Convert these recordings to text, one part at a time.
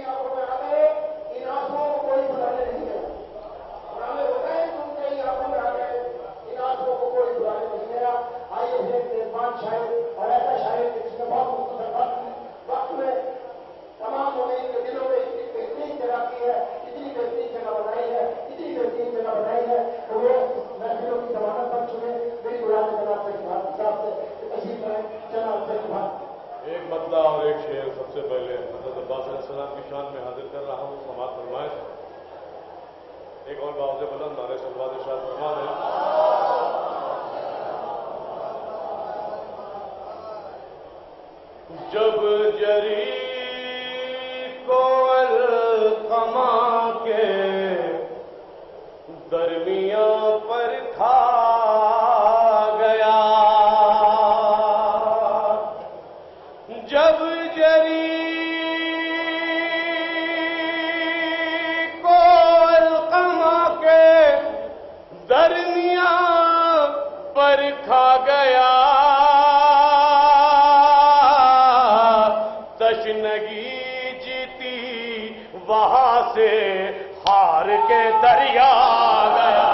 आंखों में आ गए, इन आंसुओं को कोई बुलाने नहीं गया। और हमें बताएं तुम कई आंखों में आ गए, इन आंसुओं को कोई बुलाने नहीं गया। आइए देखते हैं 5 शायर और ऐसा शायर जिसने बहुत मुख्तसर वक्त में तमाम होने के दिलों में इतनी बेहतरीन जगह की है, इतनी बेहतरीन जगह बनाई है, इतनी बेहतरीन जगह बनाई है तो वो महफिलों की जमानत बन चुके। मेरी बुलाने जनाब से साहब से तशरीफ लाए जनाब से बात। एक मतला और एक शेर सबसे पहले हज़रत अब्बास अलैहिस्सलाम की शान में हाजिर कर रहा हूँ, समाअत फरमाएं। एक और बात से बुलंद नारे सलवात इरशाद फरमा दें। जब जरी को अलकमा के दरमियां पर खा गया, जब जरी को अलकमा के दरमियां पर खा गया, तशनगी जीती वहां से हार के दरिया गया।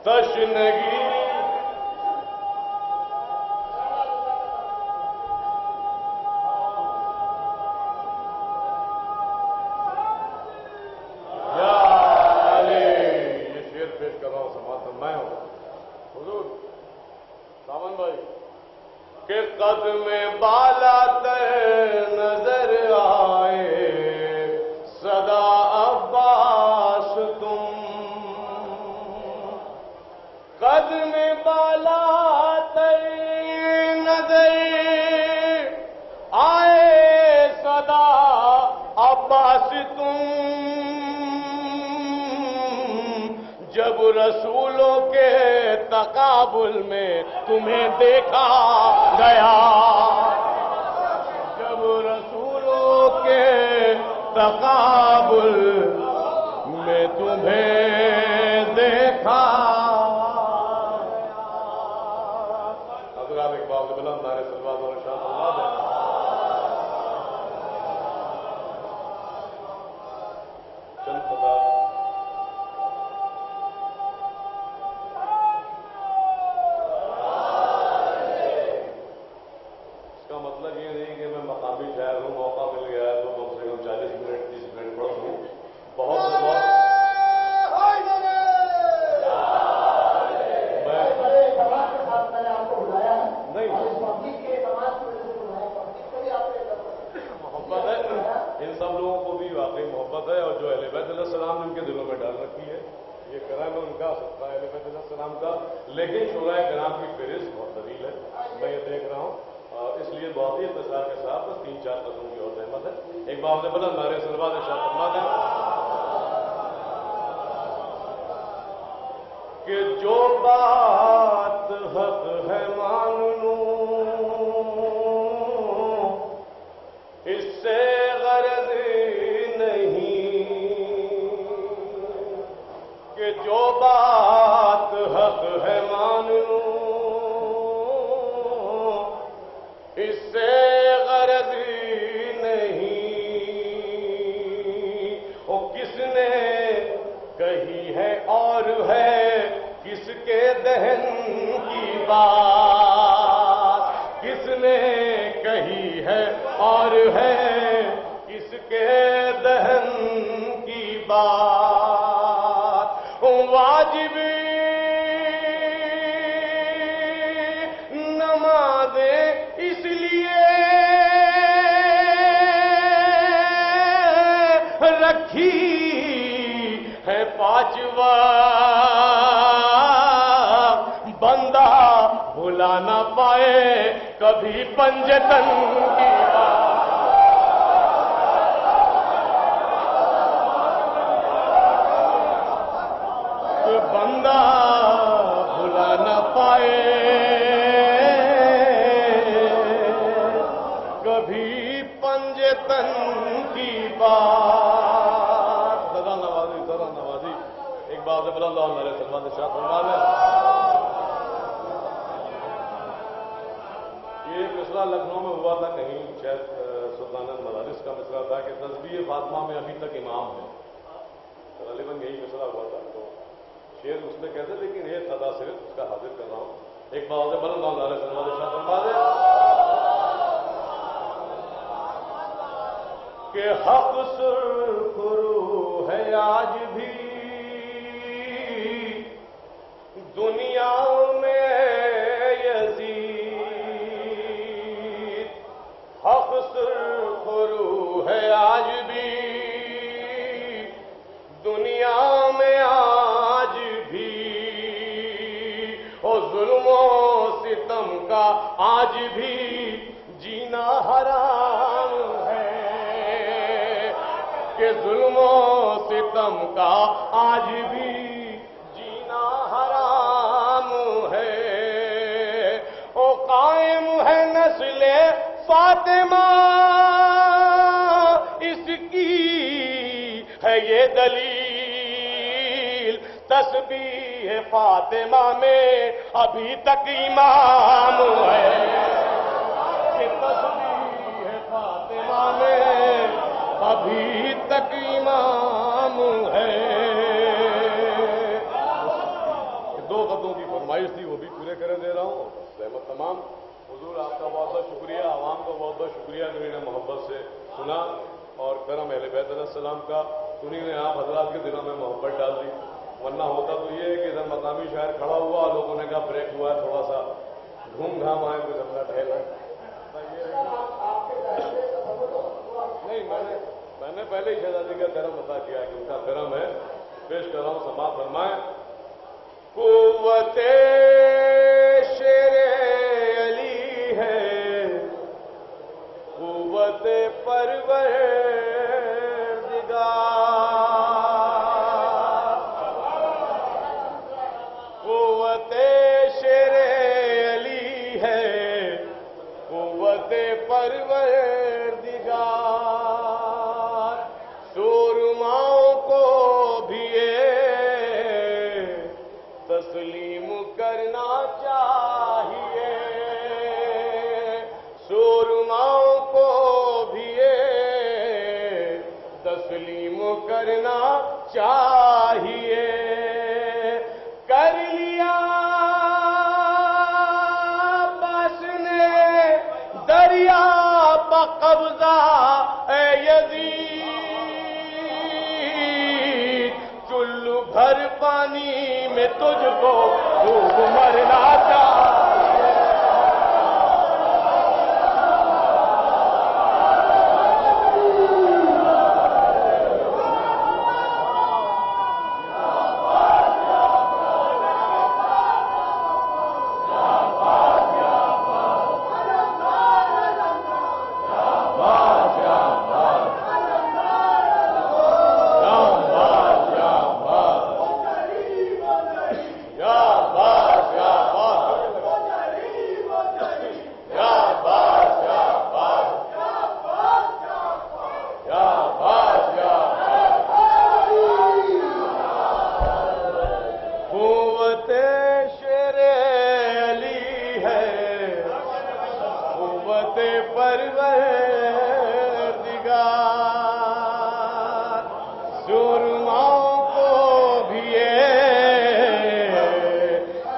तशनगी ये शेर पेश कर रहा हूं, समाज मैं हूं हुजूर सावन भाई के कद में बाला तर नजर आए सदा अब्बास तुम, कद में बाला तर नजर आए सदा अब्बास तुम, जब रसूलों के तकाबुल में तुम्हें देखा गया, जब रसूलों के तकाबुल में तुम्हें देखा गया। हज़रात एक बात बुलंद नारे सलवात और इरशाद फरमा दें। मतलब ये नहीं कि मैं मकामी शायर हूँ, मौका मिल गया है तो कम से कम 40 मिनट 30 मिनट पढ़ दूँ। बहुत मैंने आपको बुलाया है नहीं पब्लिक के समाज की वजह से बुलाया, पब्लिक को भी आपने मोहब्बत है, इन सब लोगों को भी वाकई मोहब्बत है। और जो अहले बैत अलैहिस्सलाम जिनके दिलों में डाल रखी है, ये कराम उनका सबका अहले बैत अलैहिस्सलाम का, लेकिन शुराए किराम की फहरिस्त बहुत तवील है, मैं ये देख रहा हूँ, इसलिए बहुत ही इंतजार के साथ 3-4 कदम की और रहमत है। एक बार से बुलंद नारे सलवात इरशाद फरमा दें कि जो बात हक है मान लूं, इससे गरज नहीं, कि जो बात हक है मान लूं, इससे गरज नहीं। ओ किसने कही है और है किसके दहन की बात, किसने कही है और है किसके दहन की बात। वाजिब नमाज़ें इसलिए रखी है 5 वक्त, बंदा भुला ना पाए कभी पंजतन की बात। बंदा भुला ना पाए कभी पंजतन की बात। जरा नवाजी एक बात है, बुलंद नारे सलवात इरशाद फरमा दें। मिसरा लखनऊ में हुआ था, कहीं शायद सुल्तान मदारिस का मिसरा था कि तस्बीह फातिमा में अभी तक इमाम है, गलीबन यही मिसरा हुआ था। तो शेर उसमें कहते, लेकिन ये सदा सिर्फ उसका हाजिर कर रहा हूँ। एक बार से बल्ला कि हक सुरखरू है आज भी दुनिया में यजीद, हक सुरखरू है आज भी दुनिया में आज भी, और जुल्मो सितम का आज भी जीना हराम है, कि जुल्मो सितम का आज भी जीना हराम है। ओ कायम है नस्ले फातिमा, इसकी है ये दलील, तस्बीह फातिमा में अभी तक इमाम है, कि तस्बीह फातिमा में अभी तक इमाम है। दो कदों की फरमाइश थी, वो भी पूरे करे दे रहा हूँ। रहमत तमाम हुजूर, आपका बहुत बहुत शुक्रिया, आवाम का बहुत बहुत शुक्रिया जो इन्हें मोहब्बत से सुना, और करम अहले बैत अलैहिस्सलाम का उन्हीं ने आप हजरात के दिलों में मोहब्बत डाल दी। वरना होता तो ये है कि इधर मकामी शायर खड़ा हुआ, लोगों ने कहा ब्रेक हुआ है, थोड़ा सा घूम घाम आए, कुछ अपना टहला। नहीं, मैंने पहले ही शहजादी का करम बता किया कि उनका करम है। पेश कर रहा हूं, समाअत फरमाएं। कुव्वते शेरे अली है, कुव्वते परवरदिगार, कुव्वते शेरे अली है, कुव्वते परवरदिगार, सुरमाओं को भी तस्लीम करना चाहिए, सुरमाओं को भी तस्लीम करना चाहिए। कर लिया बस ने दरिया पर कब्जा ए यजीद, चुल्लू भर पानी में तुझको डूब मरना चाहिए।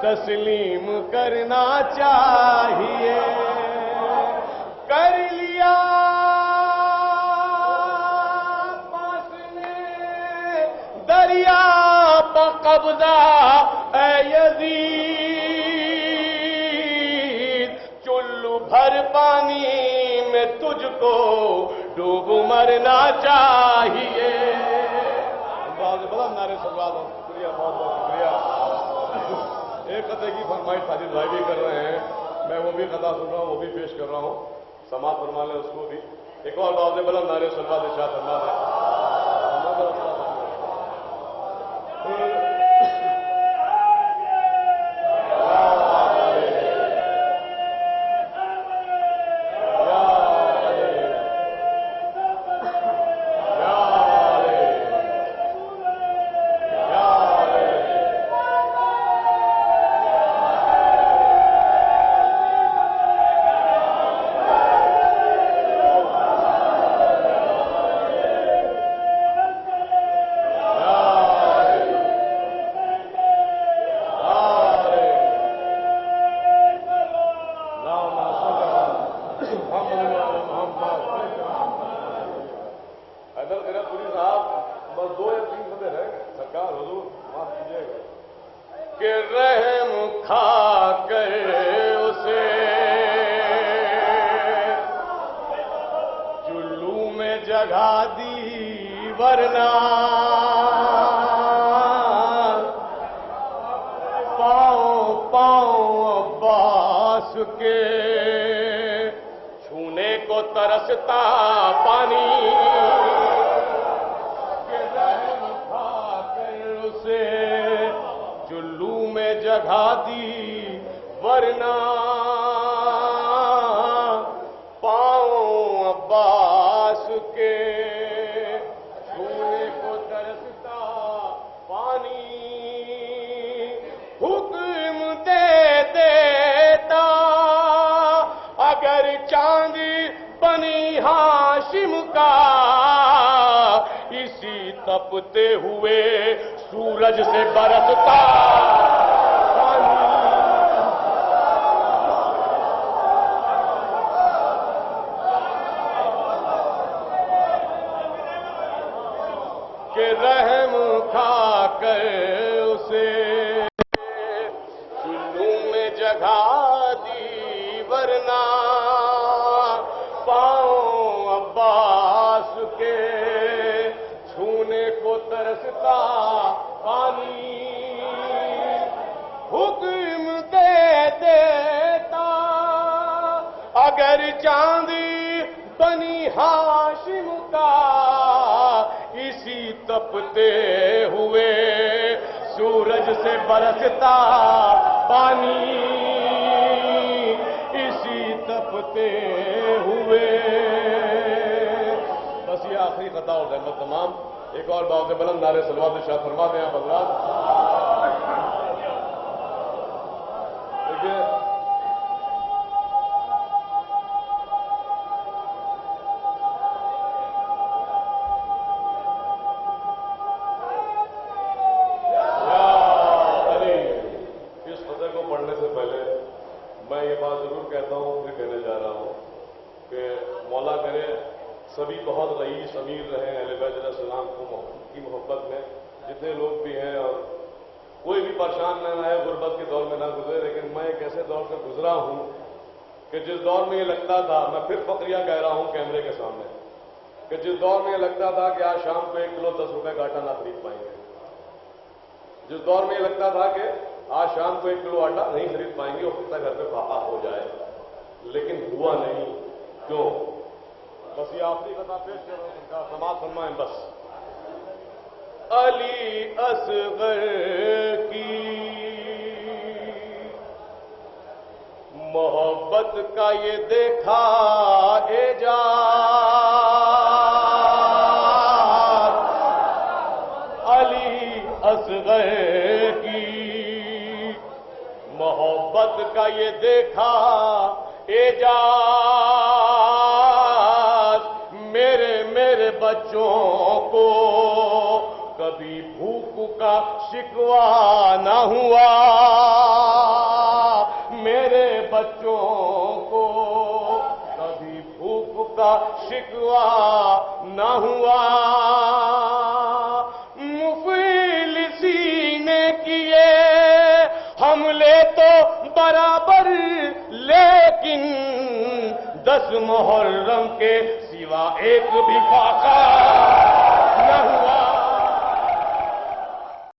तस्लीम करना चाहिए। कर लिया पास ने दरिया पर कब्जा ए यजीद, चुल्लू भर पानी में तुझको डूब मरना चाहिए। बहुत नारे सवाल, शुक्रिया, बहुत बहुत शुक्रिया। एक कते की फरमाइश साजिद भाई भी कर रहे हैं, मैं वो भी कथा सुन रहा हूँ, वो भी पेश कर रहा हूँ, समाअत फरमा लें उसको भी। एक और बात बलंद नारे सलवात इरशाद फरमा दें। رحم کھا کر اسے چلو میں جگہ دی ورنہ پاؤں پاؤں عباس کے چھونے کو ترستا پانی کہ رحم کھا کر اسے چلو میں جگہ دی ورنہ پاؤں عباس کے چھونے کو ترستا پانی حکم دے دیتا اگر چاندی بنی ہاشم کا اسی تپتے ہوئے سورج سے برستا کہ رحم کھا کر اسے چلو میں جگہ دی ورنہ پاؤں عباس کے چھونے کو ترستا پانی حکم دے دیتا اگر چاندی بنی ہاشم کا اسی تپتے ہوئے سورج سے برستا پانی اسی تپتے ہوئے. بس یہ آخری خطا اور رحمت تمام. ایک اور بات بلند نعرے صلوات ارشاد فرما دیں آپ حضرات. دیکھیے سبھی بہت رئیس امیر رہے ہیں اہل بیت علیہ السلام کی محبت میں جتنے لوگ بھی ہیں اور کوئی بھی پریشان نہ آئے غربت کے دور میں نہ گزرے. لیکن میں ایک ایسے دور سے گزرا ہوں کہ جس دور میں یہ لگتا تھا, میں پھر فقریہ کہہ رہا ہوں کیمرے کے سامنے, کہ جس دور میں یہ لگتا تھا کہ آج شام کو 1 کلو 10 روپے کا آٹا نہ خرید پائیں گے. جس دور میں یہ لگتا تھا کہ آج شام کو 1 کلو آٹا نہیں خرید پائیں گے اور کتنا گھر پہ پاپا ہو جائے. لیکن ہوا نہیں. کیوں؟ بس یہ آخری خطا پیش کرو, ان کا سماعت فرمائیں. بس علی اصغر کی محبت کا یہ دیکھا اعجاز, علی اصغر کی محبت کا یہ دیکھا اعجاز. میرے بچوں کو کبھی بھوک کا شکوہ نہ ہوا, میرے بچوں کو کبھی بھوک کا شکوہ نہ ہوا. مفلسی نے کیے حملے تو برابر, لیکن 10 محرم کے سوا ایک بھی فاقہ نہ ہوا.